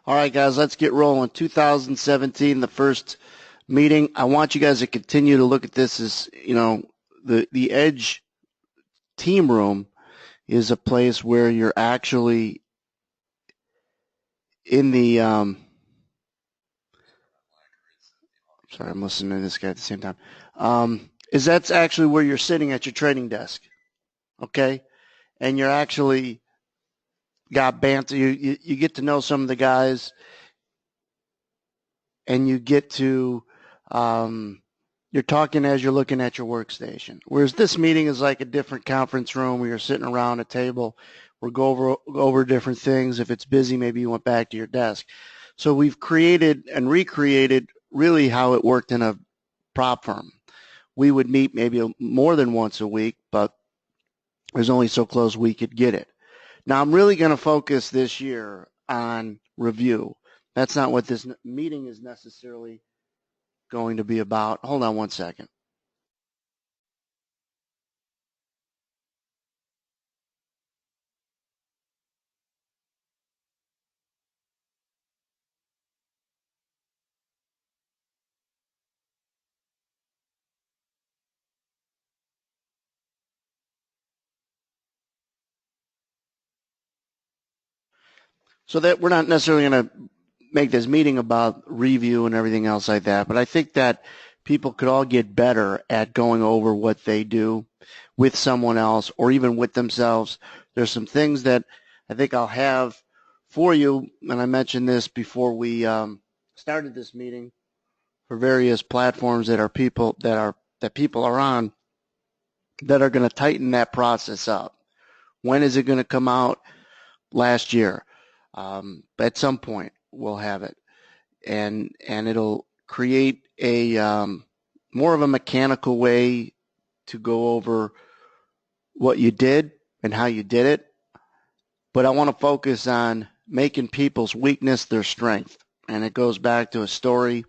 All right, guys, let's get rolling. 2017, the first meeting. I want you guys to continue to look at this as, the Edge team room is a place where you're actually in the, sorry, I'm listening to this guy at the same time, is that's actually where you're sitting at your trading desk, okay? And you're actually got banter. You get to know some of the guys, and you get to, you're talking as you're looking at your workstation. Whereas this meeting is like a different conference room where you're sitting around a table. We'll go over different things. If it's busy, maybe you went back to your desk. So we've created and recreated really how it worked in a prop firm. We would meet maybe more than once a week, but there's only so close we could get it. Now, I'm really going to focus this year on review. That's not what this meeting is necessarily going to be about. Hold on one second. So that we're not necessarily going to make this meeting about review and everything else like that, but I think that people could all get better at going over what they do with someone else or even with themselves. There's some things that I think I'll have for you, and I mentioned this before we started this meeting, for various platforms that people are on that are going to tighten that process up. When is it going to come out? Last year. At some point, we'll have it, and it'll create a more of a mechanical way to go over what you did and how you did it. But I want to focus on making people's weakness their strength, and it goes back to a story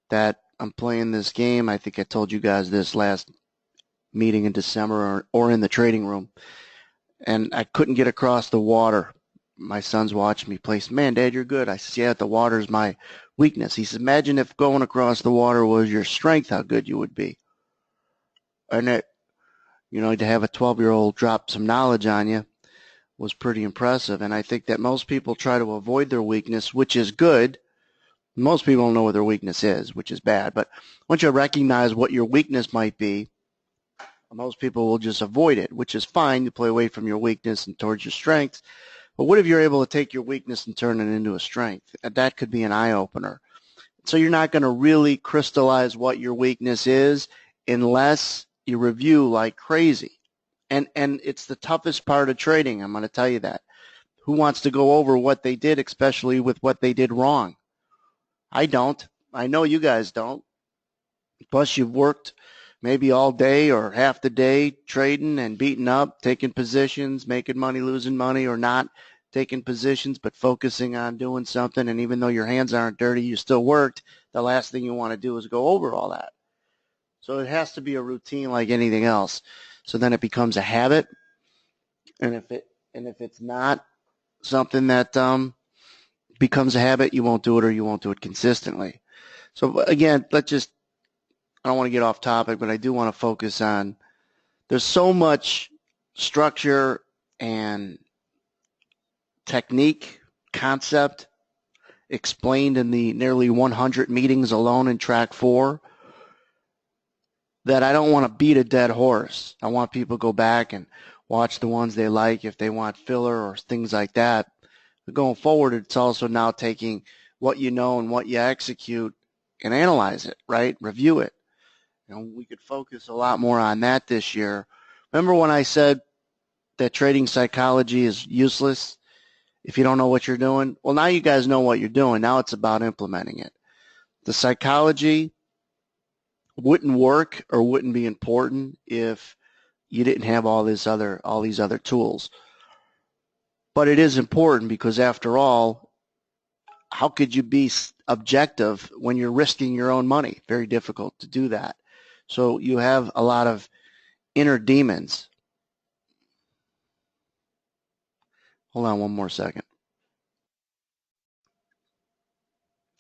that I'm playing this game. I think I told you guys this last meeting in December or in the trading room, and I couldn't get across the water. My son's watching me play. Man, Dad, you're good. I said, yeah, the water's my weakness. He said, imagine if going across the water was your strength, how good you would be. And it, to have a 12-year-old drop some knowledge on you was pretty impressive. And I think that most people try to avoid their weakness, which is good. Most people don't know what their weakness is, which is bad. But once you recognize what your weakness might be, most people will just avoid it, which is fine. You play away from your weakness and towards your strengths. But what if you're able to take your weakness and turn it into a strength? That could be an eye-opener. So you're not going to really crystallize what your weakness is unless you review like crazy. And it's the toughest part of trading, I'm going to tell you that. Who wants to go over what they did, especially with what they did wrong? I don't. I know you guys don't. Plus, you've worked maybe all day or half the day trading and beating up, taking positions, making money, losing money, or not taking positions, but focusing on doing something. And even though your hands aren't dirty, you still worked. The last thing you want to do is go over all that. So it has to be a routine like anything else. So then it becomes a habit. And if it's not something that becomes a habit, you won't do it, or you won't do it consistently. So again, I don't want to get off topic, but I do want to focus on, there's so much structure and technique, concept explained in the nearly 100 meetings alone in track 4 that I don't want to beat a dead horse. I want people to go back and watch the ones they like if they want filler or things like that. But going forward, it's also now taking what you know and what you execute and analyze it, right? Review it. We could focus a lot more on that this year. Remember when I said that trading psychology is useless if you don't know what you're doing? Well, now you guys know what you're doing. Now it's about implementing it. The psychology wouldn't work or wouldn't be important if you didn't have all these other tools. But it is important because, after all, how could you be objective when you're risking your own money? Very difficult to do that. So you have a lot of inner demons. Hold on one more second.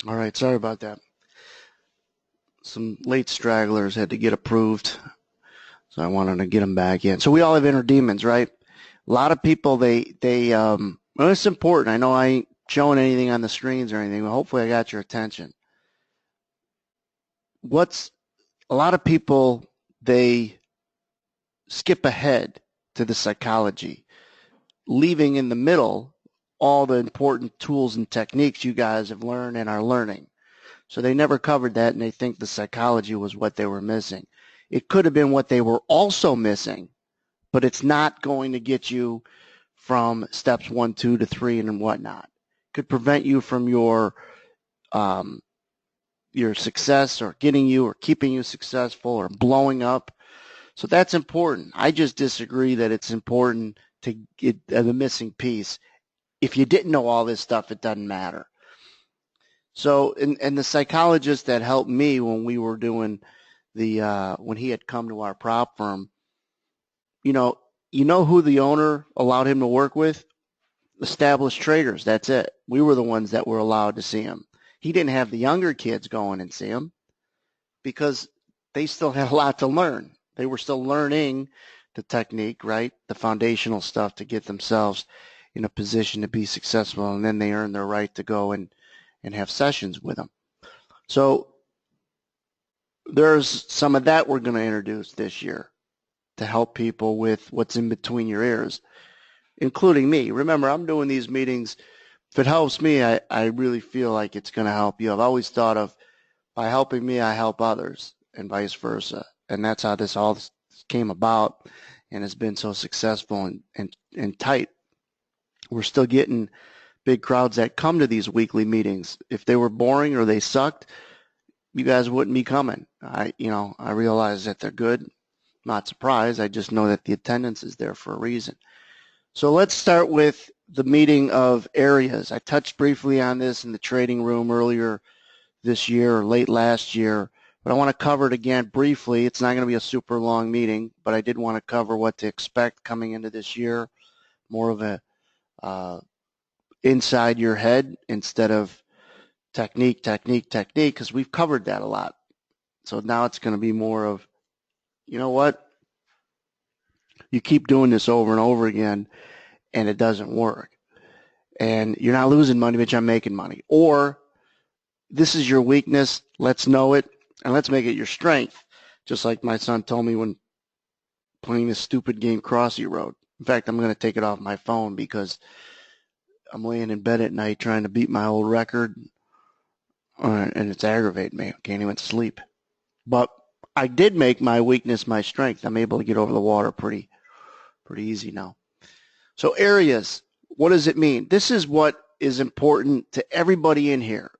All right, sorry about that. Some late stragglers had to get approved, so I wanted to get them back in. So we all have inner demons, right? A lot of people, well, it's important. I know I ain't showing anything on the screens or anything, but hopefully I got your attention. A lot of people, they skip ahead to the psychology, leaving in the middle all the important tools and techniques you guys have learned and are learning. So they never covered that, and they think the psychology was what they were missing. It could have been what they were also missing, but it's not going to get you from steps 1, 2 to 3 and whatnot. It could prevent you from your success, or getting you or keeping you successful, or blowing up. So that's important. I just disagree that it's important to get the missing piece. If you didn't know all this stuff, it doesn't matter. So, and the psychologist that helped me when we were doing when he had come to our prop firm, you know who the owner allowed him to work with? Established traders. That's it. We were the ones that were allowed to see him. He didn't have the younger kids going and see him because they still had a lot to learn. They were still learning the technique, right? The foundational stuff to get themselves in a position to be successful, and then they earn their right to go and have sessions with them. So there's some of that we're going to introduce this year to help people with what's in between your ears, including me. Remember, I'm doing these meetings. If it helps me, I really feel like it's going to help you. I've always thought of, by helping me, I help others, and vice versa. And that's how this all came about and has been so successful and tight. We're still getting big crowds that come to these weekly meetings. If they were boring or they sucked, you guys wouldn't be coming. I realize that they're good. Not surprised. I just know that the attendance is there for a reason. So let's start with the meeting of areas. I touched briefly on this in the trading room earlier this year or late last year, but I want to cover it again briefly. It's not going to be a super long meeting, but I did want to cover what to expect coming into this year, more of a inside your head instead of technique, because we've covered that a lot. So now it's going to be more of, you know what? You keep doing this over and over again, and it doesn't work. And you're not losing money, but you're making money. Or this is your weakness. Let's know it, and let's make it your strength. Just like my son told me when playing this stupid game Crossy Road. In fact, I'm going to take it off my phone because I'm laying in bed at night trying to beat my old record, and it's aggravating me. I can't even sleep. But I did make my weakness my strength. I'm able to get over the water pretty easy now. So areas, what does it mean? This is what is important to everybody in here.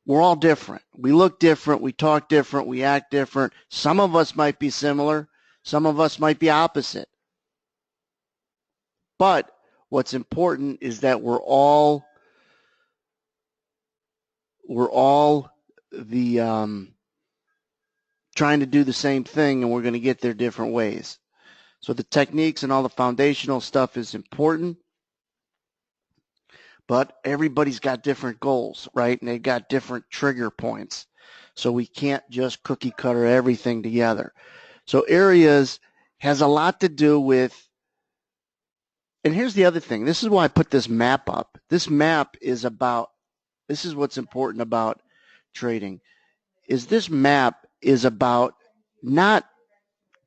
We're all different. We look different. We talk different. We act different. Some of us might be similar. Some of us might be opposite. But what's important is that we're all trying to do the same thing, and we're going to get there different ways. So the techniques and all the foundational stuff is important, but everybody's got different goals, right? And they've got different trigger points. So we can't just cookie cutter everything together. So areas has a lot to do with, and here's the other thing. This is why I put this map up. This map is about, this is what's important about trading, is this map is about not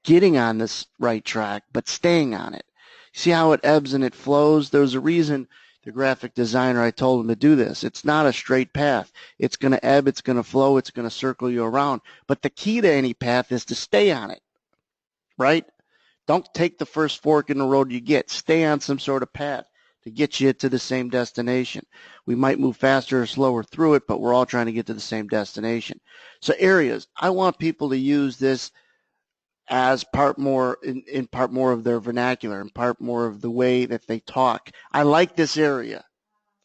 getting on this right track, but staying on it. See how it ebbs and it flows? There's a reason the graphic designer, I told him to do this. It's not a straight path. It's going to ebb, it's going to flow, it's going to circle you around. But the key to any path is to stay on it, right? Don't take the first fork in the road you get. Stay on some sort of path to get you to the same destination. We might move faster or slower through it, but we're all trying to get to the same destination. So areas, I want people to use this as part more in part more of their vernacular and part more of the way that they talk. I like this area,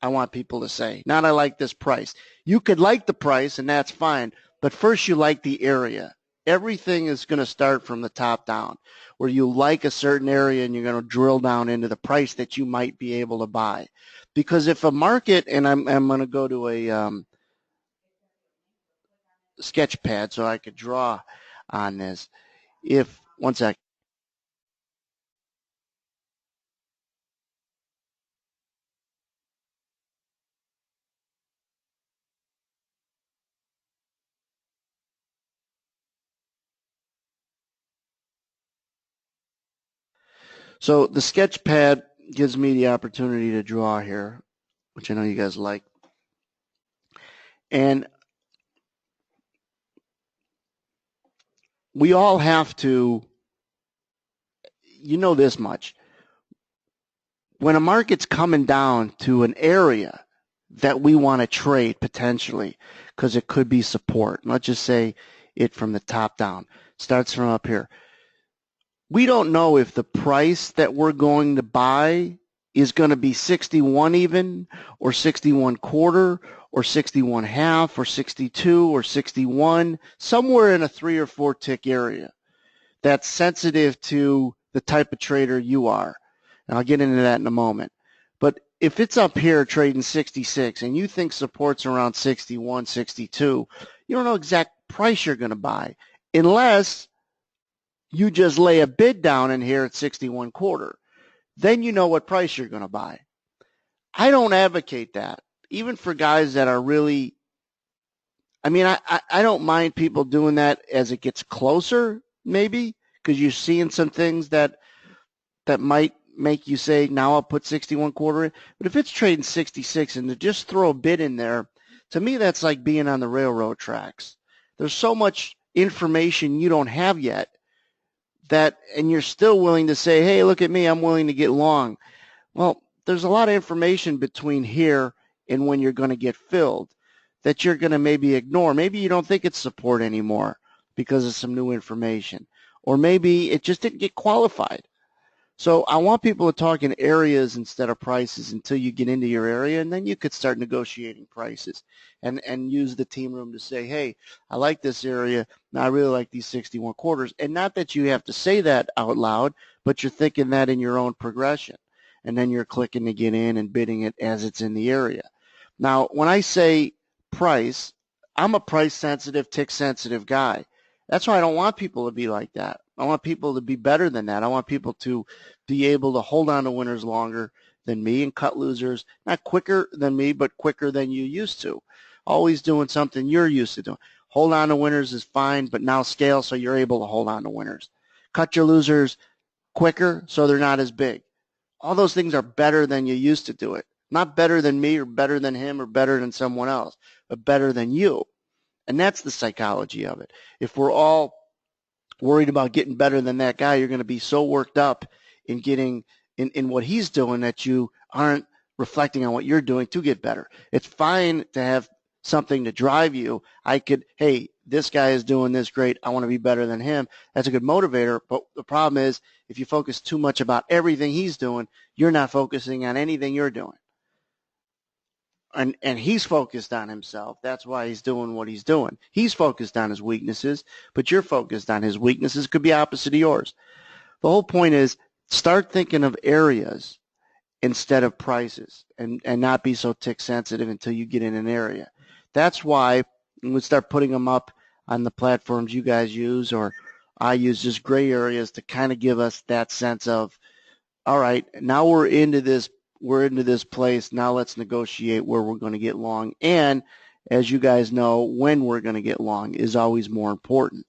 I want people to say. Not I like this price. You could like the price, and that's fine, but first you like the area. Everything is going to start from the top down, where you like a certain area and you're going to drill down into the price that you might be able to buy. Because if a market, and I'm going to go to sketch pad so I could draw on this. One sec. So the sketch pad gives me the opportunity to draw here, which I know you guys like. And we all have to, this much. When a market's coming down to an area that we want to trade potentially, because it could be support. Let's just say it from the top down. Starts from up here. We don't know if the price that we're going to buy is going to be 61 even, or 61 quarter, or 61 half, or 62, or 61, somewhere in a 3 or 4 tick area that's sensitive to the type of trader you are. And I'll get into that in a moment. But if it's up here trading 66 and you think support's around 61, 62, you don't know exact price you're going to buy unless you just lay a bid down in here at 61 quarter. Then you know what price you're going to buy. I don't advocate that, even for guys that are really, I don't mind people doing that as it gets closer, maybe, because you're seeing some things that might make you say, now I'll put 61 quarter in. But if it's trading 66 and to just throw a bid in there, to me that's like being on the railroad tracks. There's so much information you don't have yet and you're still willing to say, hey, look at me, I'm willing to get long. Well, there's a lot of information between here and when you're going to get filled that you're going to maybe ignore. Maybe you don't think it's support anymore because of some new information. Or maybe it just didn't get qualified. So I want people to talk in areas instead of prices until you get into your area, and then you could start negotiating prices and use the team room to say, hey, I like this area. Now I really like these 61 quarters. And not that you have to say that out loud, but you're thinking that in your own progression. And then you're clicking to get in and bidding it as it's in the area. Now, when I say price, I'm a price-sensitive, tick-sensitive guy. That's why I don't want people to be like that. I want people to be better than that. I want people to be able to hold on to winners longer than me and cut losers, not quicker than me, but quicker than you used to. Always doing something you're used to doing. Hold on to winners is fine, but now scale so you're able to hold on to winners. Cut your losers quicker so they're not as big. All those things are better than you used to do it. Not better than me or better than him or better than someone else, but better than you. And that's the psychology of it. If we're all worried about getting better than that guy, you're going to be so worked up in getting in what he's doing that you aren't reflecting on what you're doing to get better. It's fine to have something to drive you. Hey, this guy is doing this great. I want to be better than him. That's a good motivator. But the problem is if you focus too much about everything he's doing, you're not focusing on anything you're doing. And he's focused on himself. That's why he's doing what he's doing. He's focused on his weaknesses, but you're focused on his weaknesses. Could be opposite of yours. The whole point is start thinking of areas instead of prices and not be so tick sensitive until you get in an area. That's why we start putting them up on the platforms you guys use or I use, just gray areas to kind of give us that sense of, all right, now we're into this place. Now let's negotiate where we're going to get long. And as you guys know, when we're going to get long is always more important.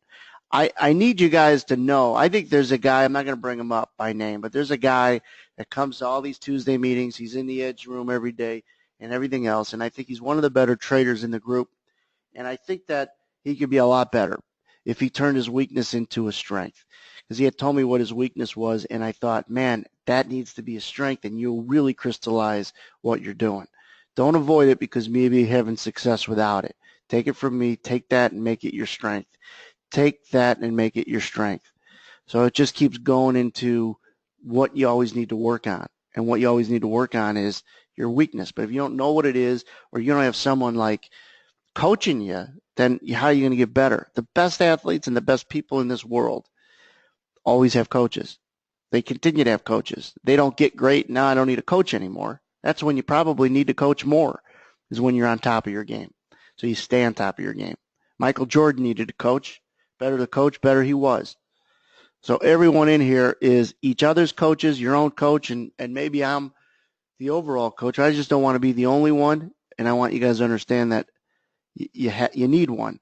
I need you guys to know, I think there's a guy, I'm not going to bring him up by name, but there's a guy that comes to all these Tuesday meetings. He's in the Edge room every day and everything else. And I think he's one of the better traders in the group. And I think that he could be a lot better if he turned his weakness into a strength. Because he had told me what his weakness was, and I thought, man, that needs to be a strength, and you'll really crystallize what you're doing. Don't avoid it because maybe you're having success without it. Take it from me. Take that and make it your strength. Take that and make it your strength. So it just keeps going into what you always need to work on. And what you always need to work on is your weakness. But if you don't know what it is, or you don't have someone like coaching you, then how are you going to get better? The best athletes and the best people in this world always have coaches. They continue to have coaches. They don't get great. Now I don't need a coach anymore. That's when you probably need to coach more, is when you're on top of your game. So you stay on top of your game. Michael Jordan needed a coach. Better the coach, better he was. So everyone in here is each other's coaches, your own coach, and maybe I'm the overall coach. I just don't want to be the only one, and I want you guys to understand that you need one.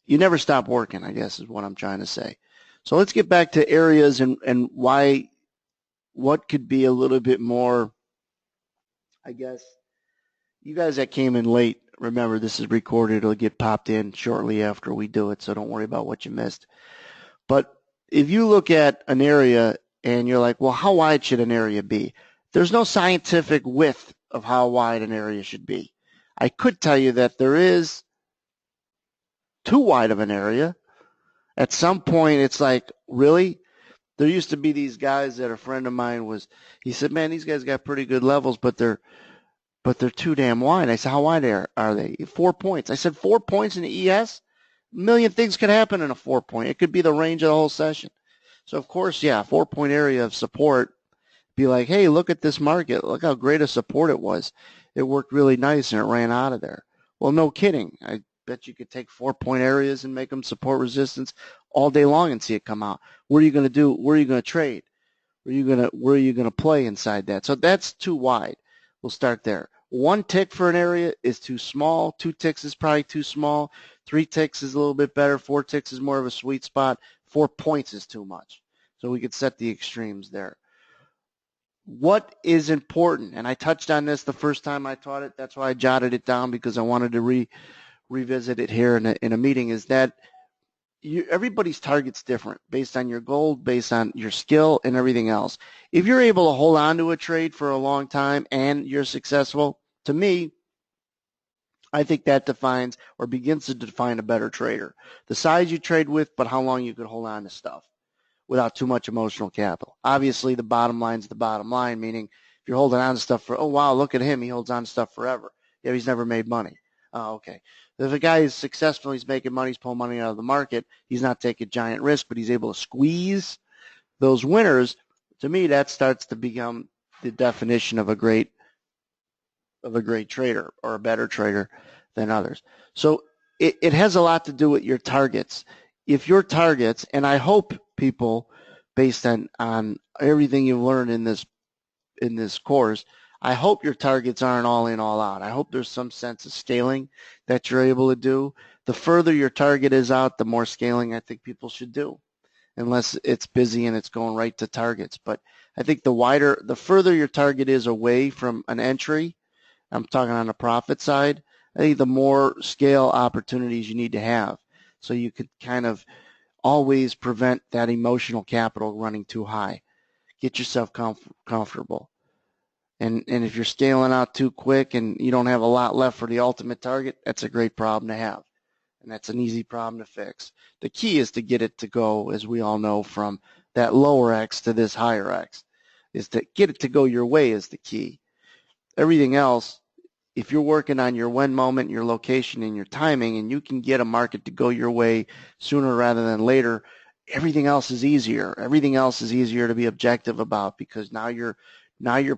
You never stop working, I guess is what I'm trying to say. So let's get back to areas and why, what could be a little bit more, I guess. You guys that came in late, remember this is recorded. It'll get popped in shortly after we do it, so don't worry about what you missed. But if you look at an area and you're like, well, how wide should an area be? There's no scientific width of how wide an area should be. I could tell you that there is too wide of an area. At some point, it's like, really? There used to be these guys that a friend of mine was, he said, man, these guys got pretty good levels, but they're too damn wide. I said, how wide are they? 4 points. I said, 4 points in the ES? A million things could happen in a 4 point. It could be the range of the whole session. So, of course, yeah, 4 point area of support. Be like, hey, look at this market. Look how great a support it was. It worked really nice and it ran out of there. Well, no kidding. I bet you could take 4 point areas and make them support resistance all day long and see it come out. What are you going to do? Where are you going to trade? Where are you going to play inside that? So that's too wide. We'll start there. 1 tick for an area is too small. 2 ticks is probably too small. 3 ticks is a little bit better. 4 ticks is more of a sweet spot. 4 points is too much. So we could set the extremes there. What is important? And I touched on this the first time I taught it. That's why I jotted it down, because I wanted to revisit it here in a meeting, is that everybody's target's different based on your goal, based on your skill and everything else. If you're able to hold on to a trade for a long time and you're successful, to me, I think that defines or begins to define a better trader. The size you trade with, but how long you could hold on to stuff without too much emotional capital. Obviously, the bottom line's the bottom line, meaning if you're holding on to stuff for, oh, wow, look at him, he holds on to stuff forever. Yeah, he's never made money. Oh, okay. If a guy is successful, he's making money, he's pulling money out of the market, he's not taking giant risk, but he's able to squeeze those winners, to me, that starts to become the definition of a great trader or a better trader than others. So it has a lot to do with your targets. If your targets, and I hope people, based on everything you've learned in this course, I hope your targets aren't all in, all out. I hope there's some sense of scaling that you're able to do. The further your target is out, the more scaling I think people should do, unless it's busy and it's going right to targets. But I think the further your target is away from an entry, I'm talking on the profit side, I think the more scale opportunities you need to have. So you could kind of always prevent that emotional capital running too high. Get yourself comfortable. And if you're scaling out too quick and you don't have a lot left for the ultimate target, that's a great problem to have. And that's an easy problem to fix. The key is to get it to go, as we all know, from that lower X to this higher X. Is to get it to go your way is the key. Everything else, if you're working on your when moment, your location, and your timing, and you can get a market to go your way sooner rather than later, everything else is easier. Everything else is easier to be objective about, because now you're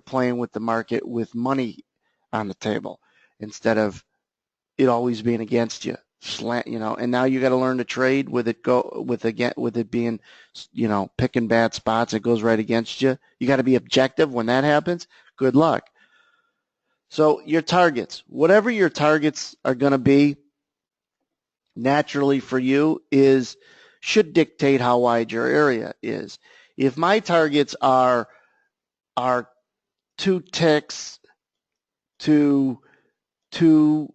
playing with the market with money on the table instead of it always being against you. And now you got to learn to trade with it being, picking bad spots. It goes right against you. You got to be objective when that happens. Good luck. So your targets, whatever your targets are going to be, naturally for you should dictate how wide your area is. If my targets are 2 ticks to 2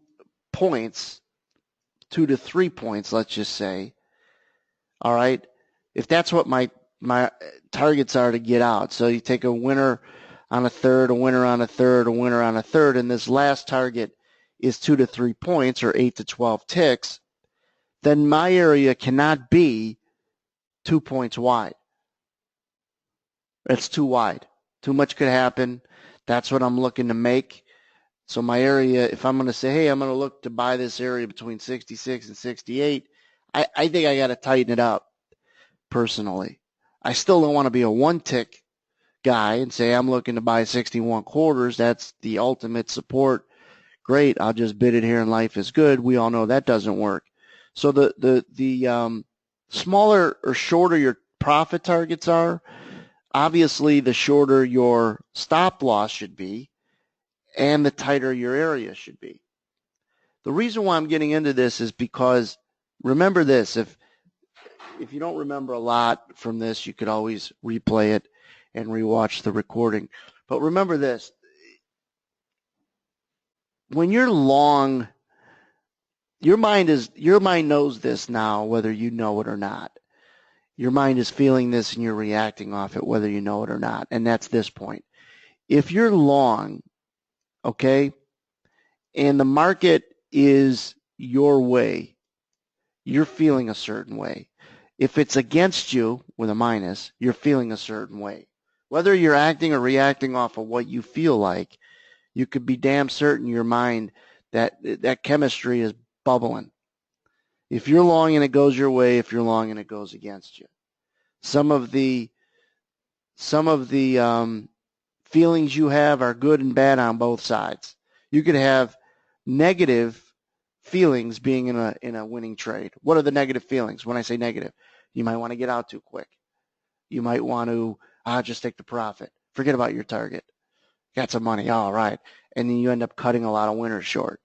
points, 2 to 3 points, let's just say, all right, if that's what my targets are to get out. So you take a winner on a third, a winner on a third, a winner on a third, and this last target is 2 to 3 points or 8 to 12 ticks, then my area cannot be 2 points wide. It's too wide. Too much could happen. That's what I'm looking to make. So my area, if I'm going to say, hey, I'm going to look to buy this area between 66 and 68, I think I got to tighten it up personally. I still don't want to be a 1-tick guy and say I'm looking to buy 61 quarters. That's the ultimate support. Great, I'll just bid it here and life is good. We all know that doesn't work. So the smaller or shorter your profit targets are, obviously the shorter your stop loss should be and the tighter your area should be. The reason why I'm getting into this is because remember this, if you don't remember a lot from this, you could always replay it and rewatch the recording. But remember this, when you're long, your mind knows this now, whether you know it or not. Your mind is feeling this and you're reacting off it, whether you know it or not. And that's this point. If you're long, okay, and the market is your way, you're feeling a certain way. If it's against you with a minus, you're feeling a certain way. Whether you're acting or reacting off of what you feel like, you could be damn certain in your mind that that chemistry is bubbling. If you're long and it goes your way, if you're long and it goes against you. Some of the feelings you have are good and bad on both sides. You could have negative feelings being in a winning trade. What are the negative feelings? When I say negative, you might want to get out too quick. You might want to just take the profit. Forget about your target. Got some money. All right. And then you end up cutting a lot of winners short.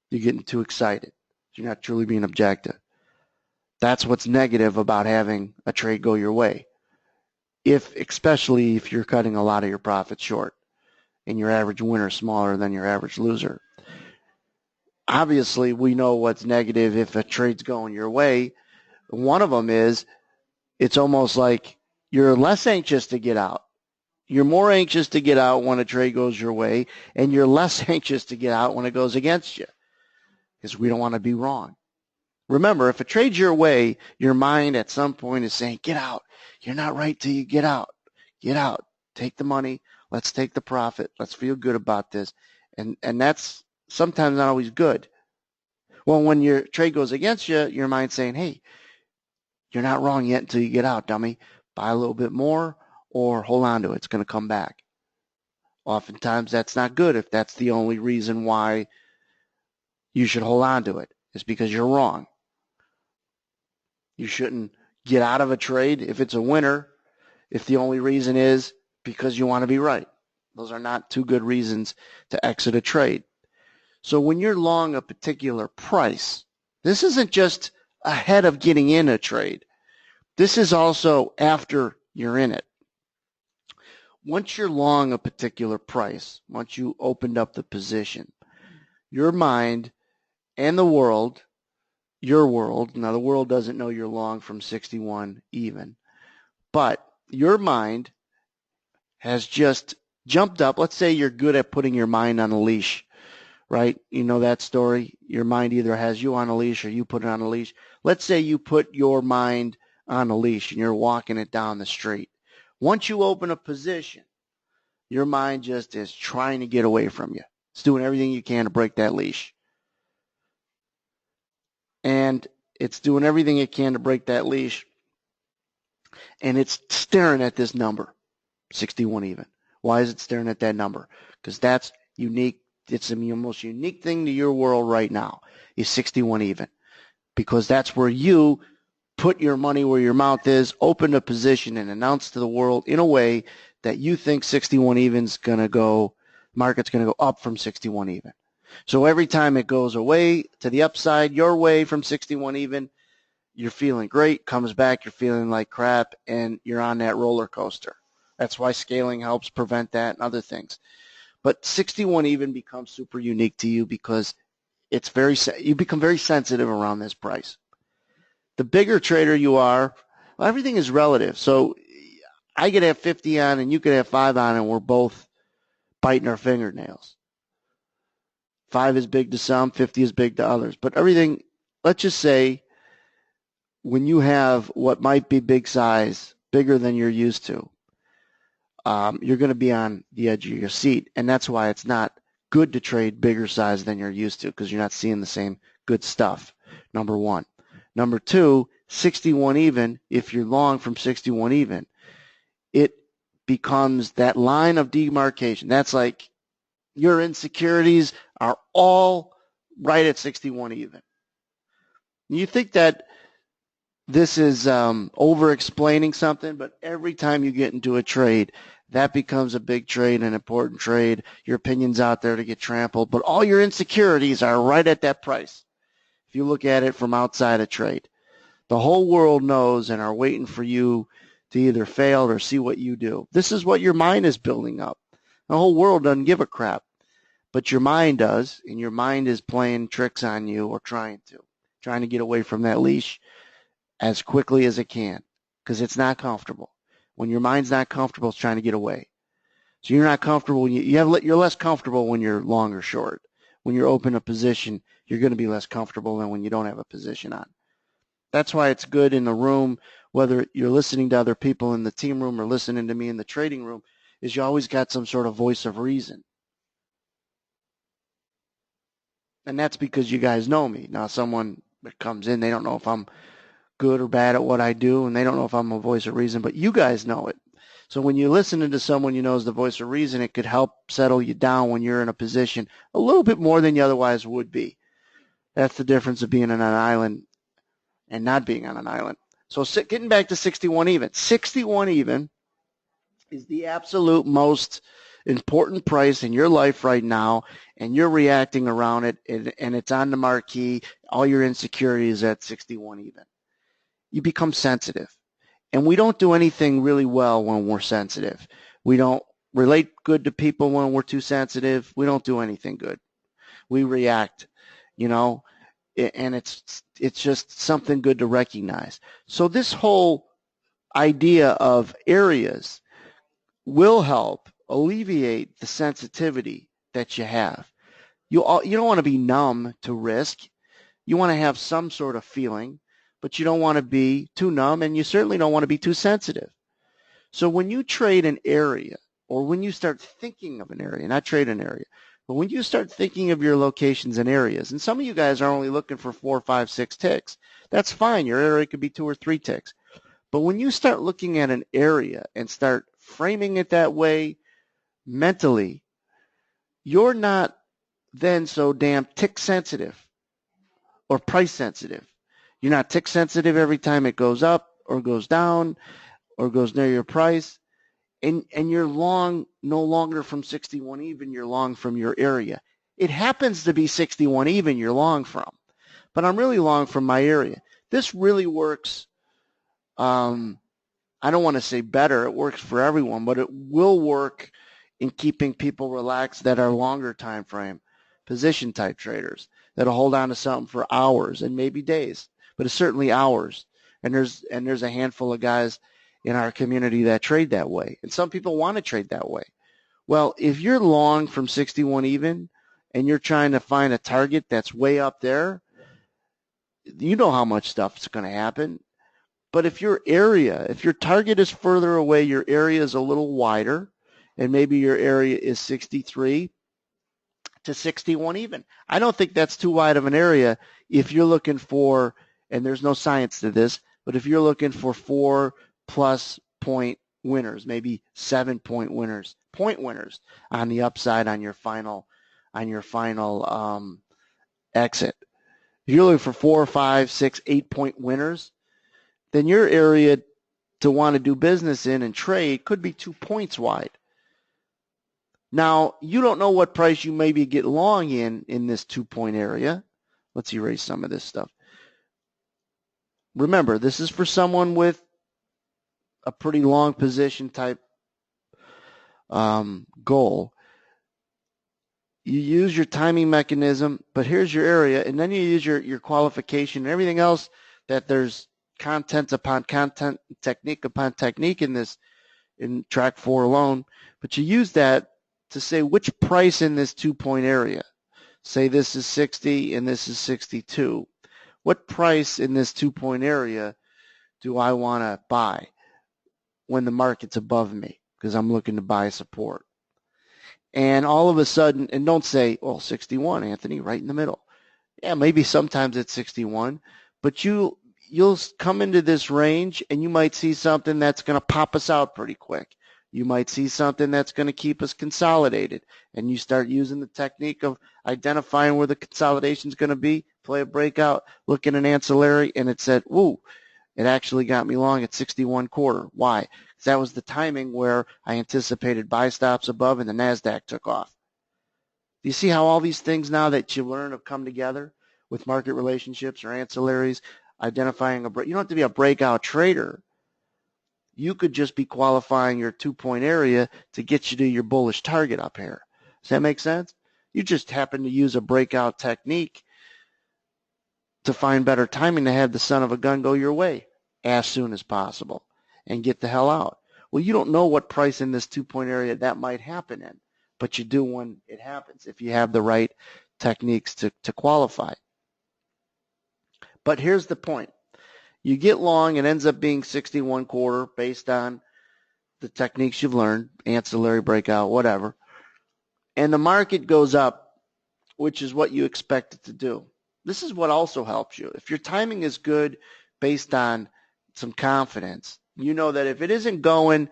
You're getting too excited. You're not truly being objective. That's what's negative about having a trade go your way. Especially if you're cutting a lot of your profits short and your average winner is smaller than your average loser. Obviously, we know what's negative if a trade's going your way. One of them is it's almost like you're less anxious to get out. You're more anxious to get out when a trade goes your way, and you're less anxious to get out when it goes against you because we don't want to be wrong. Remember, if a trade's your way, your mind at some point is saying, get out. You're not right till you get out. Get out. Take the money. Let's take the profit. Let's feel good about this. And that's sometimes not always good. Well, when your trade goes against you, your mind's saying, hey, you're not wrong yet until you get out, dummy. Buy a little bit more or hold on to it. It's going to come back. Oftentimes that's not good if that's the only reason why you should hold on to it. It's because you're wrong. You shouldn't get out of a trade if it's a winner if the only reason is because you want to be right. Those are not two good reasons to exit a trade. So when you're long a particular price, this isn't just ahead of getting in a trade. This is also after you're in it. Once you're long a particular price, once you opened up the position, your mind and the world, your world, now the world doesn't know you're long from 61 even, but your mind has just jumped up. Let's say you're good at putting your mind on a leash, right? You know that story? Your mind either has you on a leash or you put it on a leash. Let's say you put your mind on a leash and you're walking it down the street. Once you open a position, your mind just is trying to get away from you. It's doing everything you can to break that leash. And it's doing everything it can to break that leash. And it's staring at this number, 61 even. Why is it staring at that number? Because that's unique. It's the most unique thing to your world right now is 61 even. Because that's where you put your money where your mouth is, open a position, and announce to the world in a way that you think 61 even's going to go, market's going to go up from 61 even. So every time it goes away to the upside, your way from 61 even, you're feeling great, comes back, you're feeling like crap, and you're on that roller coaster. That's why scaling helps prevent that and other things. But 61 even becomes super unique to you because you become very sensitive around this price. The bigger trader you are, well, everything is relative. So I could have 50 on and you could have 5 on and we're both biting our fingernails. 5 is big to some, 50 is big to others. But everything, let's just say when you have what might be big size, bigger than you're used to, you're going to be on the edge of your seat. And that's why it's not good to trade bigger size than you're used to because you're not seeing the same good stuff, number one. Number two, 61 even, if you're long from 61 even, it becomes that line of demarcation. That's like your insecurities are all right at 61 even. You think that this is over-explaining something, but every time you get into a trade, that becomes a big trade, an important trade. Your opinion's out there to get trampled, but all your insecurities are right at that price. If you look at it from outside a trade, the whole world knows and are waiting for you to either fail or see what you do. This is what your mind is building up. The whole world doesn't give a crap, but your mind does, and your mind is playing tricks on you or trying to get away from that leash as quickly as it can, because it's not comfortable. When your mind's not comfortable, it's trying to get away. So you're not comfortable. You're less comfortable when you're long or short. When you're open a position, you're going to be less comfortable than when you don't have a position on. That's why it's good in the room, whether you're listening to other people in the team room or listening to me in the trading room, is you always got some sort of voice of reason. And that's because you guys know me. Now, someone that comes in, they don't know if I'm good or bad at what I do, and they don't know if I'm a voice of reason, but you guys know it. So when you're listening to someone you know is the voice of reason, it could help settle you down when you're in a position a little bit more than you otherwise would be. That's the difference of being on an island and not being on an island. So getting back to 61 even. 61 even is the absolute most important price in your life right now, and you're reacting around it, and it's on the marquee. All your insecurity is at 61 even. You become sensitive. And we don't do anything really well when we're sensitive. We don't relate good to people when we're too sensitive. We don't do anything good. We react, and it's just something good to recognize. So this whole idea of areas will help alleviate the sensitivity that you have. You don't want to be numb to risk. You want to have some sort of feeling, but you don't want to be too numb, and you certainly don't want to be too sensitive. So when you trade an area, or when you start thinking of an area, not trade an area, but when you start thinking of your locations and areas, and some of you guys are only looking for 4, 5, 6 ticks, that's fine. Your area could be 2 or 3 ticks. But when you start looking at an area and start framing it that way mentally, you're not then so damn tick sensitive or price sensitive. You're not tick sensitive every time it goes up or goes down or goes near your price. And you're long no longer from 61 even, you're long from your area. It happens to be 61 even you're long from, but I'm really long from my area. This really works. I don't want to say better. It works for everyone, but it will work in keeping people relaxed that are longer time frame, position type traders that'll hold on to something for hours and maybe days, but it's certainly hours. And there's a handful of guys in our community that trade that way. And some people want to trade that way. Well, if you're long from 61 even and you're trying to find a target that's way up there, you know how much stuff is going to happen. But if your target is further away, your area is a little wider, and maybe your area is 63 to 61 even. I don't think that's too wide of an area if you're looking for, and there's no science to this, but if you're looking for 4+ point winners, maybe 7-point winners, point winners on the upside on your final exit. If you're looking for 4, 5, 6, 8-point winners, then your area to want to do business in and trade could be 2 points wide. Now, you don't know what price you maybe get long in this 2-point area. Let's erase some of this stuff. Remember, this is for someone with a pretty long position type goal. You use your timing mechanism, but here's your area, and then you use your qualification and everything else that there's content upon content, technique upon technique in track 4 alone, but you use that to say which price in this 2-point area. Say this is 60 and this is 62. What price in this 2-point area do I want to buy when the market's above me? Because I'm looking to buy support. And all of a sudden, and don't say, 61, Anthony, right in the middle. Yeah, maybe sometimes it's 61, but you'll come into this range and you might see something that's going to pop us out pretty quick. You might see something that's going to keep us consolidated, and you start using the technique of identifying where the consolidation is going to be. play a breakout, look at an ancillary, and it said, woo, it actually got me long at 61.25. Why? Because that was the timing where I anticipated buy stops above and the NASDAQ took off. Do you see how all these things now that you learn have come together with market relationships or ancillaries, identifying you don't have to be a breakout trader. You could just be qualifying your 2-point area to get you to your bullish target up here. Does that make sense? You just happen to use a breakout technique to find better timing to have the son of a gun go your way as soon as possible and get the hell out. Well, you don't know what price in this 2-point area that might happen in, but you do when it happens if you have the right techniques to qualify. But here's the point. You get long, it ends up being 61.25 based on the techniques you've learned, ancillary breakout, whatever. And the market goes up, which is what you expect it to do. This is what also helps you. If your timing is good based on some confidence, you know that if it isn't going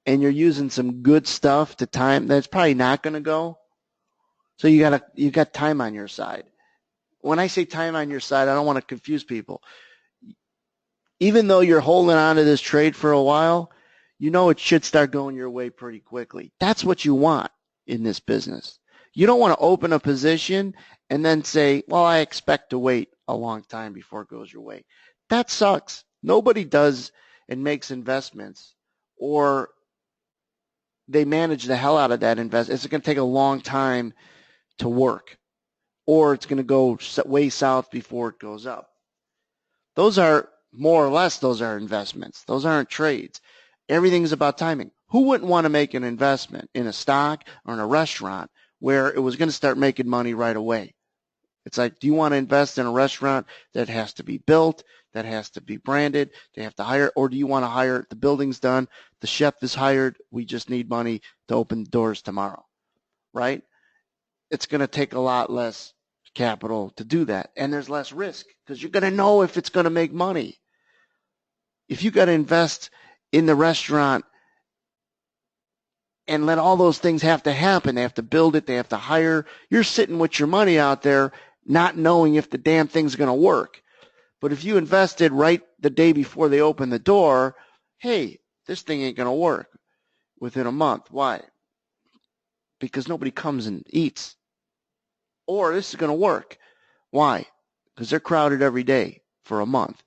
and you're using some good stuff to time, that's probably not going to go. So you got time on your side. When I say time on your side, I don't want to confuse people. Even though you're holding on to this trade for a while, you know it should start going your way pretty quickly. That's what you want in this business. You don't want to open a position and then say, well, I expect to wait a long time before it goes your way. That sucks. Nobody does and makes investments, or they manage the hell out of that investment. It's going to take a long time to work, or it's going to go way south before it goes up. Those are more or less, those are investments. Those aren't trades. Everything is about timing. Who wouldn't want to make an investment in a stock or in a restaurant where it was going to start making money right away? It's like, do you want to invest in a restaurant that has to be built, that has to be branded, they have to hire, or do you want to hire, the building's done, the chef is hired, we just need money to open the doors tomorrow, right? It's going to take a lot less capital to do that, and there's less risk because you're going to know if it's going to make money. If you got to invest in the restaurant and let all those things have to happen, they have to build it, they have to hire, you're sitting with your money out there not knowing if the damn thing's going to work. But if you invested right the day before they open the door, hey, this thing ain't going to work within a month. Why? Because nobody comes and eats. Or this is going to work. Why? Because they're crowded every day for a month.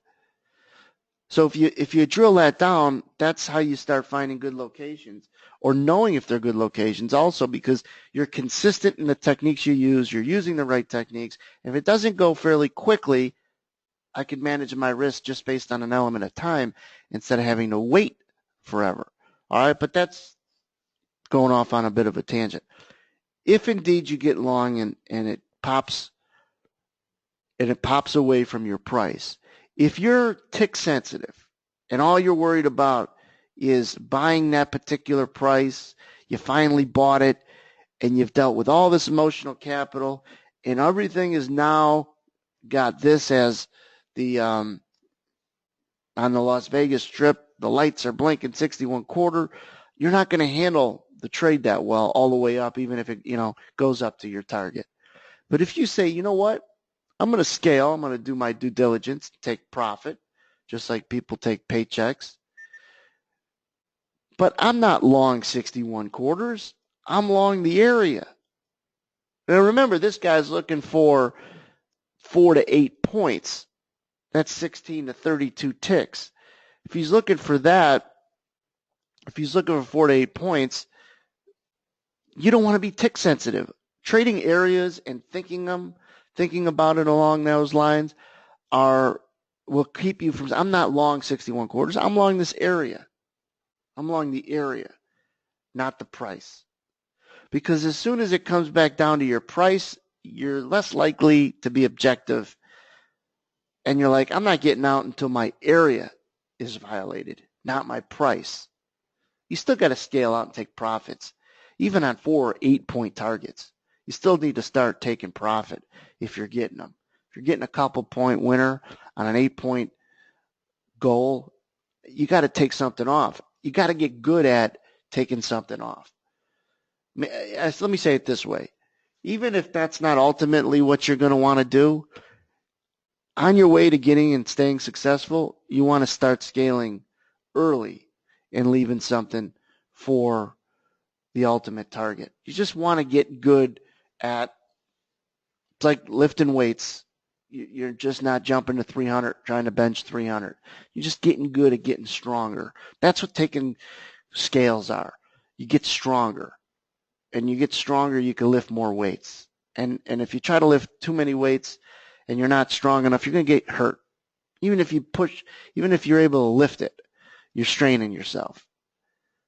So if you drill that down, that's how you start finding good locations, or knowing if they're good locations also, because you're consistent in the techniques you use, you're using the right techniques. If it doesn't go fairly quickly, I could manage my risk just based on an element of time instead of having to wait forever. All right, but that's going off on a bit of a tangent. If indeed you get long and it pops away from your price, if you're tick sensitive and all you're worried about is buying that particular price, you finally bought it and you've dealt with all this emotional capital and everything is now got this as the on the Las Vegas Strip, the lights are blinking 61.25, you're not going to handle the trade that well all the way up, even if it goes up to your target. But if you say, you know what, I'm going to scale, I'm going to do my due diligence, take profit, just like people take paychecks. But I'm not long 61.25, I'm long the area. Now remember, this guy's looking for 4 to 8 points. That's 16 to 32 ticks. If he's looking for that, if he's looking for 4 to 8 points, you don't want to be tick sensitive. Trading areas and thinking about it along those lines will keep you from, I'm not long 61.25, I'm long this area. I'm long the area, not the price. Because as soon as it comes back down to your price, you're less likely to be objective. And you're like, I'm not getting out until my area is violated, not my price. You still got to scale out and take profits, even on 4 or 8 point targets. You still need to start taking profit if you're getting them. If you're getting a couple point winner on an 8 point goal, you got to take something off. You got to get good at taking something off. Let me say it this way. Even if that's not ultimately what you're going to want to do, on your way to getting and staying successful, you want to start scaling early and leaving something for the ultimate target. You just want to get good at, it's like lifting weights. You're just not jumping to 300, trying to bench 300. You're just getting good at getting stronger. That's what taking scales are. You get stronger. And you get stronger, you can lift more weights. And if you try to lift too many weights and you're not strong enough, you're going to get hurt. Even if you're able to lift it, you're straining yourself.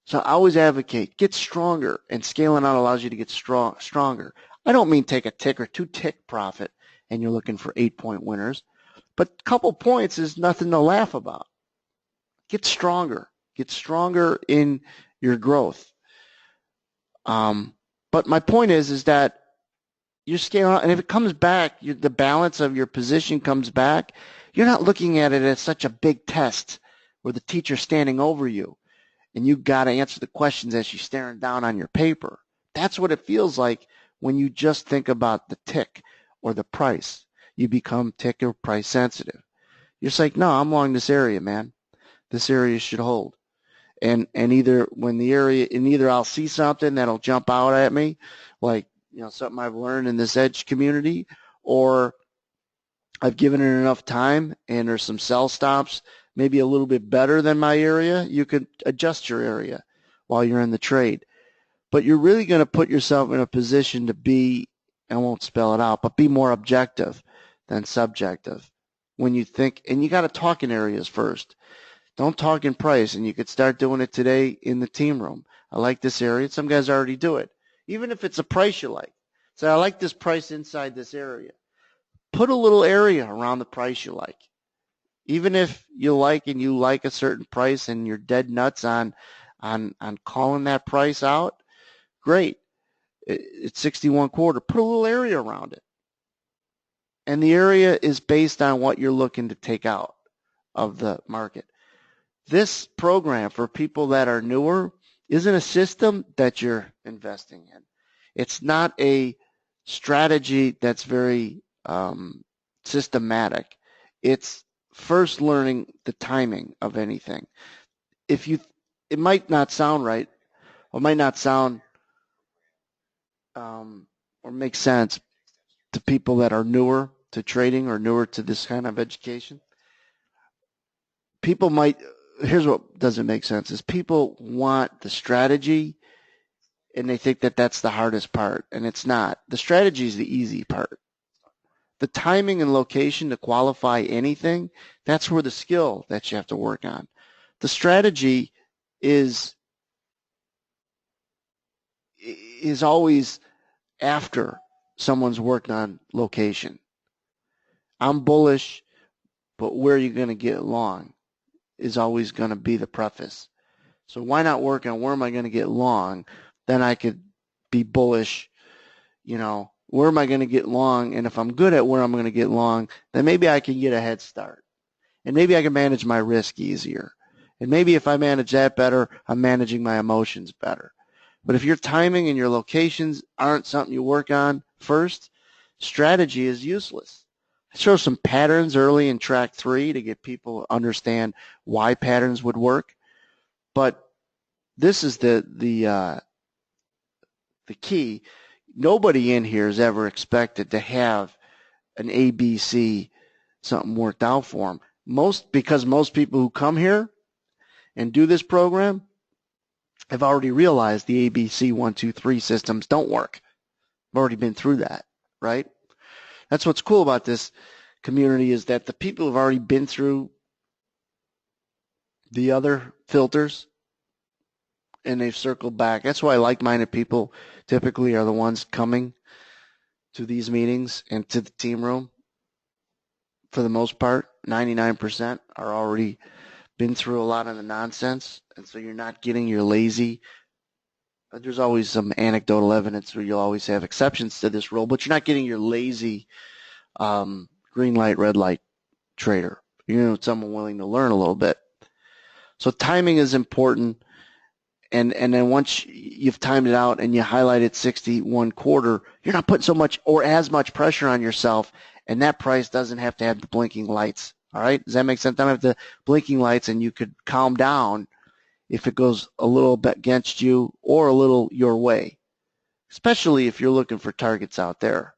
So I always advocate, get stronger, and scaling out allows you to get stronger. I don't mean take a tick or 2 tick profit and you're looking for 8-point winners, but a couple points is nothing to laugh about. Get stronger. Get stronger in your growth. But my point is that you're scaling out, and if it comes back, the balance of your position comes back, you're not looking at it as such a big test where the teacher's standing over you and you got to answer the questions as she's staring down on your paper. That's what it feels like when you just think about the tick or the price. You become tick or price sensitive. You're just like, no, I'm along this area, man. This area should hold. And either I'll see something that'll jump out at me, like, something I've learned in this edge community, or I've given it enough time and there's some sell stops maybe a little bit better than my area. You could adjust your area while you're in the trade. But you're really going to put yourself in a position to be, I won't spell it out, but be more objective than subjective when you think, and you got to talk in areas first. Don't talk in price, and you could start doing it today in the team room. I like this area. Some guys already do it. Even if it's a price you like. Say, I like this price inside this area. Put a little area around the price you like. Even if you like a certain price and you're dead nuts on calling that price out, great. It's 61 quarter. Put a little area around it. And the area is based on what you're looking to take out of the market. This program for people that are newer isn't a system that you're investing in. It's not a strategy that's very systematic. It's first learning the timing of anything. It might not sound right, or might not sound or make sense to people that are newer to trading or newer to this kind of education. Here's what doesn't make sense is people want the strategy and they think that that's the hardest part, and it's not. The strategy is the easy part. The timing and location to qualify anything, that's where the skill that you have to work on. The strategy is always after someone's worked on location. I'm bullish, but where are you going to get long is always going to be the preface. So why not work on where am I going to get long? Then I could be bullish, where am I going to get long? And if I'm good at where I'm going to get long, then maybe I can get a head start. And maybe I can manage my risk easier. And maybe if I manage that better, I'm managing my emotions better. But if your timing and your locations aren't something you work on first, strategy is useless. I show some patterns early in track 3 to get people to understand why patterns would work. But this is the key. Nobody in here is ever expected to have an ABC, something worked out for them. Because most people who come here and do this program have already realized the ABC 1, 2, 3 systems don't work. I've already been through that, right? That's what's cool about this community is that the people have already been through the other filters and they've circled back. That's why like-minded people typically are the ones coming to these meetings and to the team room. For the most part, 99% are already been through a lot of the nonsense, and so you're not getting your lazy. There's always some anecdotal evidence where you'll always have exceptions to this rule, but you're not getting your lazy green light, red light trader. Someone willing to learn a little bit. So timing is important. And then once you've timed it out and you highlighted 61 quarter, you're not putting so much or as much pressure on yourself and that price doesn't have to have the blinking lights. All right, does that make sense? Don't have the blinking lights, and you could calm down if it goes a little bit against you or a little your way, especially if you're looking for targets out there,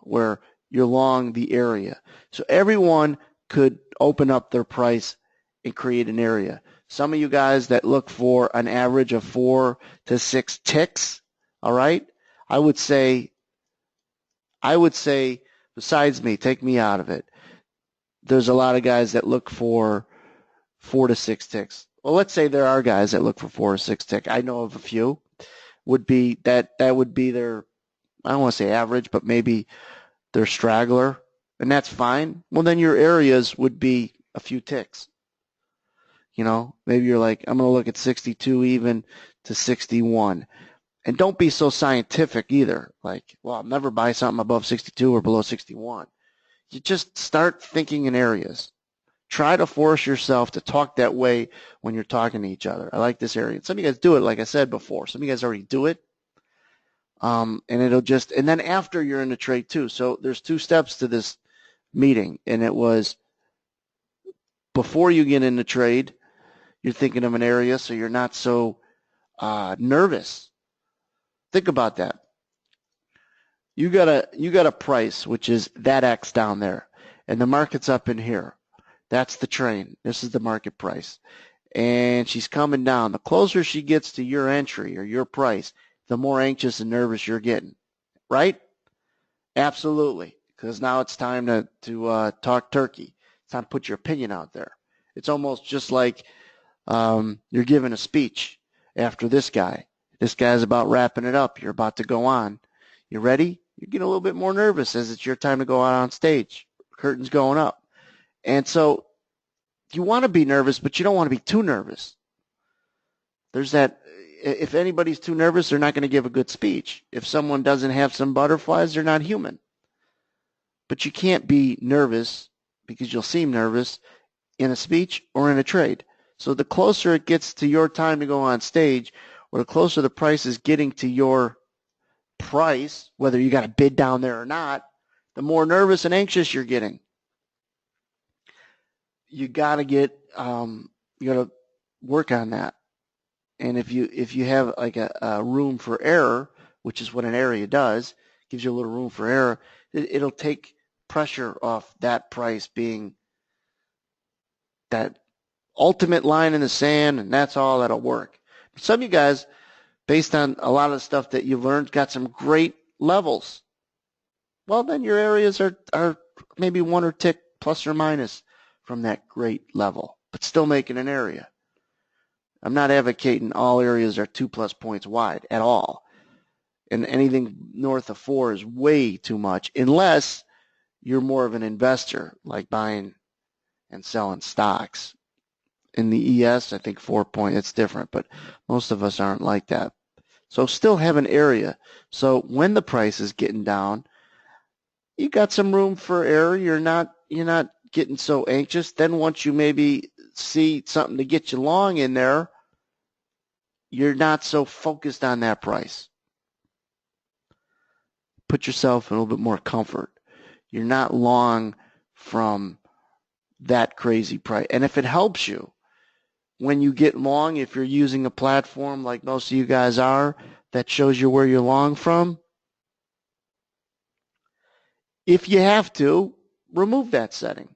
where you're long the area. So everyone could open up their price and create an area. Some of you guys that look for an average of 4 to 6 ticks, all right, I would say, besides me, take me out of it, there's a lot of guys that look for 4 to 6 ticks. Well, let's say there are guys that look for 4 or 6 tick. I know of a few. Would be that would be their, I don't want to say average, but maybe their straggler, and that's fine. Well, then your areas would be a few ticks. Maybe you're like, I'm going to look at 62 even to 61. And don't be so scientific either. Like, well, I'll never buy something above 62 or below 61. You just start thinking in areas. Try to force yourself to talk that way when you're talking to each other. I like this area. Some of you guys do it, like I said before. Some of you guys already do it. And then after you're in the trade too. So there's 2 steps to this meeting. And it was before you get in the trade, you're thinking of an area so you're not so nervous. Think about that. You got a price, which is that X down there, and the market's up in here. That's the train. This is the market price. And she's coming down. The closer she gets to your entry or your price, the more anxious and nervous you're getting. Right? Absolutely. Because now it's time to talk turkey. It's time to put your opinion out there. It's almost just like you're giving a speech after this guy. This guy's about wrapping it up. You're about to go on. You ready? You're getting a little bit more nervous as it's your time to go out on stage. Curtain's going up. And so you want to be nervous, but you don't want to be too nervous. There's that, if anybody's too nervous, they're not going to give a good speech. If someone doesn't have some butterflies, they're not human. But you can't be nervous because you'll seem nervous in a speech or in a trade. So the closer it gets to your time to go on stage, or the closer the price is getting to your price, whether you got a bid down there or not, the more nervous and anxious you're getting. You got to work on that. And if you have like a room for error, which is what an area does, gives you a little room for error, it'll take pressure off that price being that ultimate line in the sand, and that's all that'll work. Some of you guys, based on a lot of the stuff that you've learned, got some great levels. Well, then your areas are maybe 1 or tick plus or minus from that great level, but still making an area. I'm not advocating all areas are 2+ points wide at all. And anything north of 4 is way too much, unless you're more of an investor, like buying and selling stocks. In the ES, I think 4 point, it's different, but most of us aren't like that. So still have an area. So when the price is getting down, you got some room for error. You're not getting so anxious. Then once you maybe see something to get you long in there, you're not so focused on that price. Put yourself in a little bit more comfort. You're not long from that crazy price. And if it helps you, when you get long, if you're using a platform like most of you guys are, that shows you where you're long from, if you have to, remove that setting.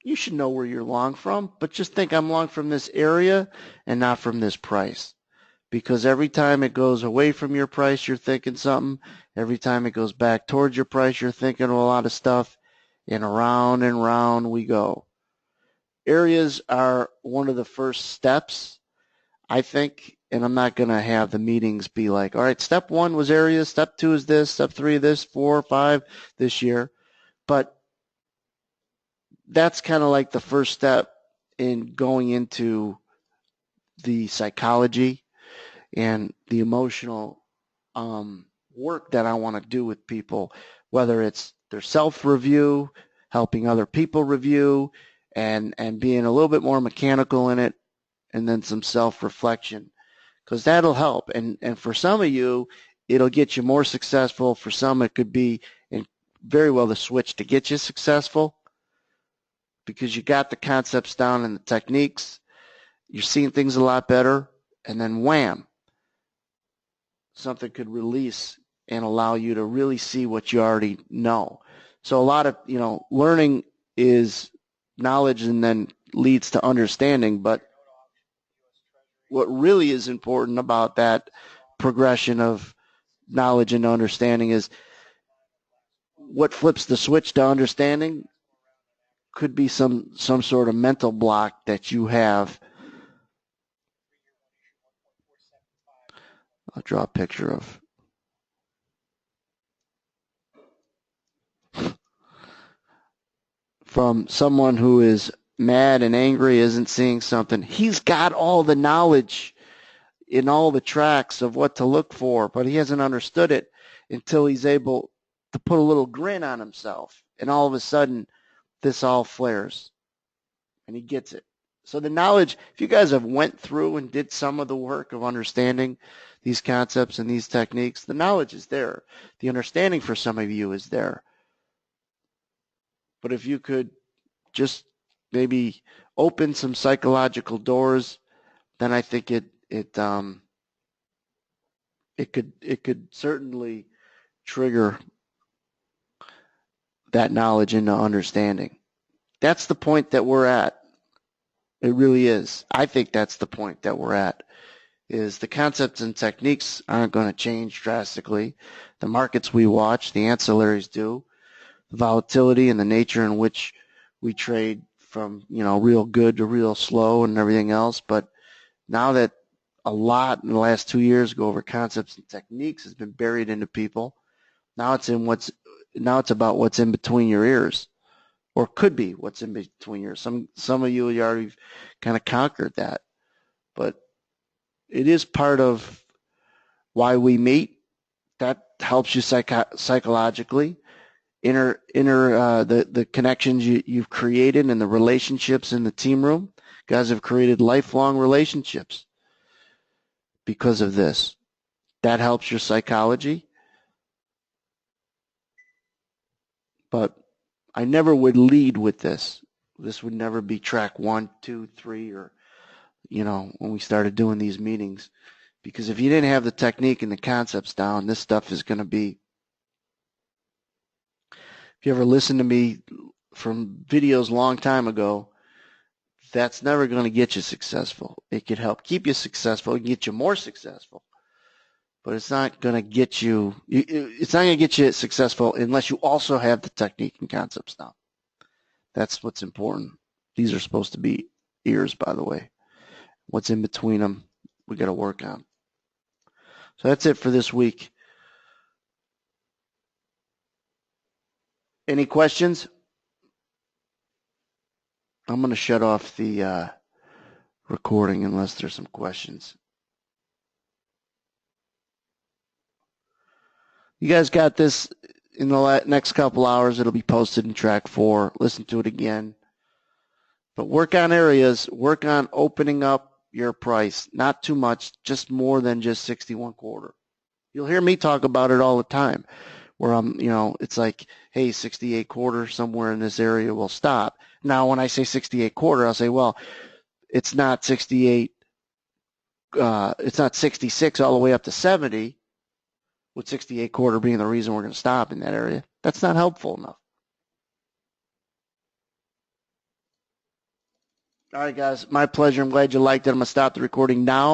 You should know where you're long from, but just think, I'm long from this area and not from this price. Because every time it goes away from your price, you're thinking something. Every time it goes back towards your price, you're thinking a lot of stuff. And round we go. Areas are one of the first steps, I think, and I'm not going to have the meetings be like, all right, step 1 was areas, step 2 is this, step 3 this, 4, 5 this year. But that's kind of like the first step in going into the psychology and the emotional work that I want to do with people, whether it's their self-review, helping other people review, and being a little bit more mechanical in it, and then some self-reflection, because that'll help. And for some of you, it'll get you more successful. For some, it could be very well the switch to get you successful because you got the concepts down and the techniques. You're seeing things a lot better, and then wham, something could release and allow you to really see what you already know. So a lot of, learning is knowledge and then leads to understanding, but what really is important about that progression of knowledge and understanding is what flips the switch to understanding could be some sort of mental block that you have. I'll draw a picture of from someone who is mad and angry, isn't seeing something. He's got all the knowledge in all the tracks of what to look for, but he hasn't understood it until he's able to put a little grin on himself. And all of a sudden, this all flares and he gets it. So the knowledge, if you guys have went through and did some of the work of understanding these concepts and these techniques, the knowledge is there. The understanding for some of you is there. But if you could just maybe open some psychological doors, then I think it could certainly trigger that knowledge into understanding. That's the point that we're at. It really is. I think that's the point that we're at, is the concepts and techniques aren't going to change drastically. The markets we watch, the ancillaries do. The volatility and the nature in which we trade from, real good to real slow and everything else. But now that a lot in the last 2 years go over concepts and techniques has been buried into people, now it's about what's in between your ears, or could be what's in between your ears. Some of you already kind of conquered that, but it is part of why we meet. That helps you psychologically. The connections you've created and the relationships in the team room. You guys have created lifelong relationships because of this. That helps your psychology. But I never would lead with this. This would never be track 1, 2, 3, or, when we started doing these meetings. Because if you didn't have the technique and the concepts down, this stuff is going to be. If you ever listen to me from videos a long time ago, that's never going to get you successful. It could help keep you successful. It can get you more successful. But it's not going to get you successful unless you also have the technique and concepts down. That's what's important. These are supposed to be ears, by the way. What's in between them, we got to work on. So that's it for this week. Any questions? I'm going to shut off the recording unless there's some questions. You guys got this. In the next couple hours, it'll be posted in track 4. Listen to it again. But work on areas. Work on opening up your price. Not too much, just more than just 61.25. You'll hear me talk about it all the time, where I'm, it's like, hey, 68.25 somewhere in this area will stop. Now, when I say 68.25, I'll say, well, it's not 68, it's not 66 all the way up to 70, with 68.25 being the reason we're going to stop in that area. That's not helpful enough. All right, guys, my pleasure. I'm glad you liked it. I'm going to stop the recording now.